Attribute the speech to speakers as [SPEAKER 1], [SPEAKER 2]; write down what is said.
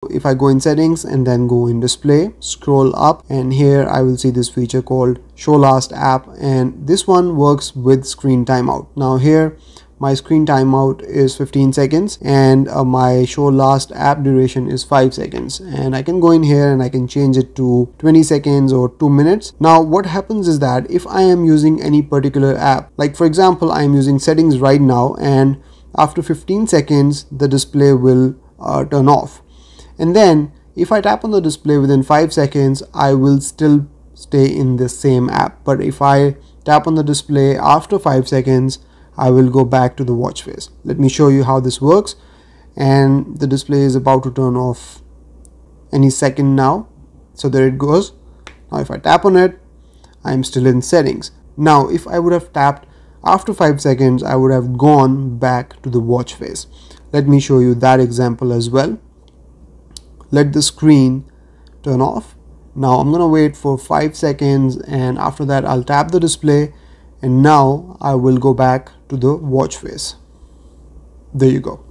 [SPEAKER 1] If I go in settings and then go in display, scroll up, and here I will see this feature called show last app, and this one works with screen timeout. Now here my screen timeout is 15 seconds and my show last app duration is 5 seconds, and I can go in here and I can change it to 20 seconds or 2 minutes. Now what happens is that if I am using any particular app, like for example I am using settings right now, and after 15 seconds the display will turn off, and then if I tap on the display within 5 seconds I will still stay in the same app. But if I tap on the display after 5 seconds I will go back to the watch face. Let me show you how this works. And the display is about to turn off any second now. So there it goes. Now if I tap on it, I am still in settings. Now if I would have tapped after 5 seconds, I would have gone back to the watch face. Let me show you that example as well. Let the screen turn off. Now I'm gonna wait for 5 seconds, and after that I'll tap the display, and now I will go back to the watch face. There you go.